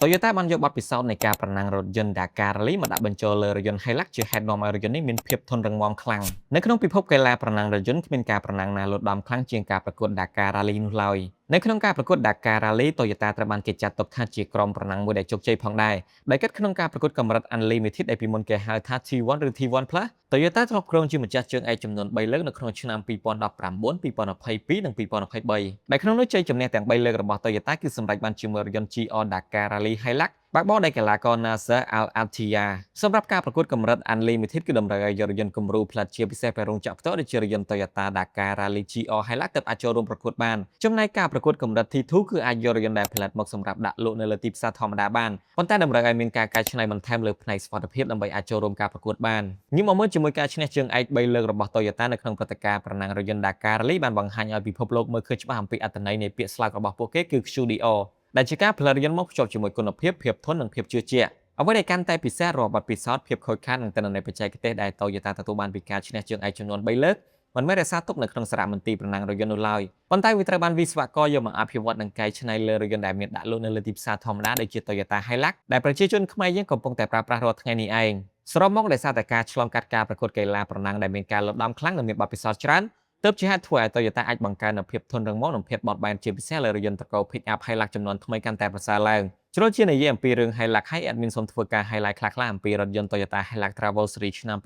Toyota បានយកបទពិសោធន៍នៃការប្រណាំងរថយន្ត Dakar Rally មកដាក់បញ្ចូលលើរថយន្ត Hilux ជាហេតុនាំឲ្យរថយន្តនេះមានភាពធន់រឹងមាំខ្លាំងនៅក្នុងពិភពកីឡាប្រណាំងរថយន្តគ្មានការប្រណាំងណាលូតលាស់ខ្លាំងជាងការប្រកួត Dakar Rally នោះឡើយនៅក្នុងការប្រកួត Dakar Rally Toyota ត្រូវបានគេចាត់ទុកថាជាក្រុមប្រណាំងមួយដែលជោគជ័យផងដែរដែលkếtក្នុងការប្រកួតកម្រិត Unlimited ដែលពីមុនគេហៅថា T1 ឬ T1 Plus Toyota ធ្លាប់គ្រងជាម្ចាស់ជើងឯកចំនួន3លើកនៅក្នុងឆ្នាំ2019 2022 និង2023ដែលក្នុងនោះជ័យជំនះទាំង3លើករបស់ Toyota គឺសម្រេចបានជាមួយរថយន្ត GR Dakar Rally Hilux បើកបោដោយកីឡាករ Nasser Al-Attiyah សម្រាប់ការប្រកួតកម្រិត Unlimited គឺតម្រូវឲ្យយករថយន្តគំរូផ្លាត់ជាពិសេសពីរោងចក្រផ្ទាល់ដូចជារថយន្ត Toyota Dakar Rally GR Hilux ទើបអាចចូលរួមប្រកួតបានចំណែកការប្រកួតកម្រិត T2 គឺអាចយករថយន្តដែលផលិតមកសម្រាប់ដាក់លក់នៅលើទីផ្សារធម្មតាបានប៉ុន្តែតម្រូវឲ្យមានការកែច្នៃបន្ថែមលើផ្នែកសុវត្ថិភាពដើម្បីអាចចូលរួមការប្រកួតបានញឹមមកមើលជាមួយការឈ្នះជើងឯក3លើករបស់ Toyota នៅក្នុងព្រឹត្តិការណ៍ប្រណាំងរថយន្ត Dakar Rally បានបង្ហាញឲ្យពិភពលោកមើលឃើញច្បាស់អំពីអត្ថន័យនៃពាក្យស្លោករបស់ពួកគេគឺ QDR ដែលជាការផលិតរថយន្តមកភ្ជាប់ជាមួយគុណភាពភាពធន់និងភាពជឿជាក់អ្វីដែលកាន់តែពិសេសរាល់បទពិសោធន៍ភាពខូចខាតនិងទិន្នន័យបច្ចេកទេសដែល Toyota ទទួលបានពីការឈ្នះជើងឯកចំនួន3លើកមិនមែនរក្សាទុកនៅក្នុងសារមន្ទីរប្រណាំងរថយន្តនោះឡើយប៉ុន្តែវាត្រូវបានវិស្វករយកមកអភិវឌ្ឍនិងកែច្នៃលើរថយន្តដែលមានដាក់លក់នៅលើទីផ្សារធម្មតាដូចជា Toyota Hilux ដែលប្រជាជនខ្មែរយើងកំពុងតែប្រើប្រាស់រាល់ថ្ងៃនេះឯងសរុបមកដោយសារតែការឆ្លងកាត់ការប្រកួតកីឡាប្រណាំងដែលមានការលំដាប់ខ្លាំងនិងមានបទពិសោធន៍ច្រើនទើបជាហេតុធ្វើឲ្យ Toyota អាចបង្កើននូវភាពធន់រឹងមាំនិងភាពបត់បែនជាពិសេសលើរថយន្តត្រកូល Pick-up Hilux ចំនួនថ្មីកាន់តែប្រសើរឡើងជ្រុលជានិយាយអំពីរឿង Hilux ហើយ admin សូមធ្វើការ highlight ខ្លះៗអំពីរថយន្ត Toyota Hilux Travel Series ឆ្នាំ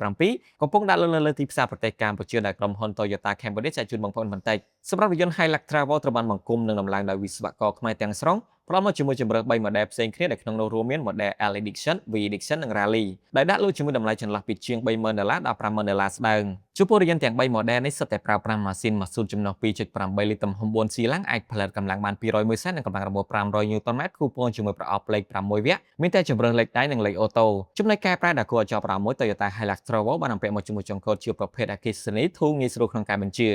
2027កំពុងដាក់លក់នៅលើទីផ្សារប្រទេសកម្ពុជាដែលក្រុមហ៊ុន Toyota Cambodia ចែកជូនបងប្អូនបន្តិចសម្រាប់រថយន្ត Hilux Travel ត្រូវបានបង្គុំនិងដំឡើងដោយវិស្វករខ្មែរទាំងស្រុងផ្ដល់មកជាមួយជម្រើស3 model ផ្សេងគ្នាដែលក្នុងនោះរួមមាន model L Edition, V Edition និង Rally ដែលដាក់លក់ជាមួយតម្លៃចន្លោះពីជាង$30,000ដល់$50,000ស្ដើងចំពោះរថយន្តទាំង3 model នេះសុទ្ធតែប្រើប្រាស់ម៉ាស៊ីនម៉ាស៊ូនចំណុះ 2.8 លីត្រទំហំ4សៀឡាំងអាចផលិតកម្លាំងបាន201សែននិងកម្លាំងរបូត500 Newton m គូពងជាមួយប្រអប់លេខ6វគ្គមានតែជម្រើសលេខដៃនិងលេខអូតូចំណែកកែប្រែដែលគួរឲ្យចាប់អារម្មណ៍មួយ Toyota Hilux Travel បានបំពាក់មកជាមួយចង្កូតជាប្រភេទអគ្គិសនីធូរងាយស្រួលក្នុងការបញ្ជា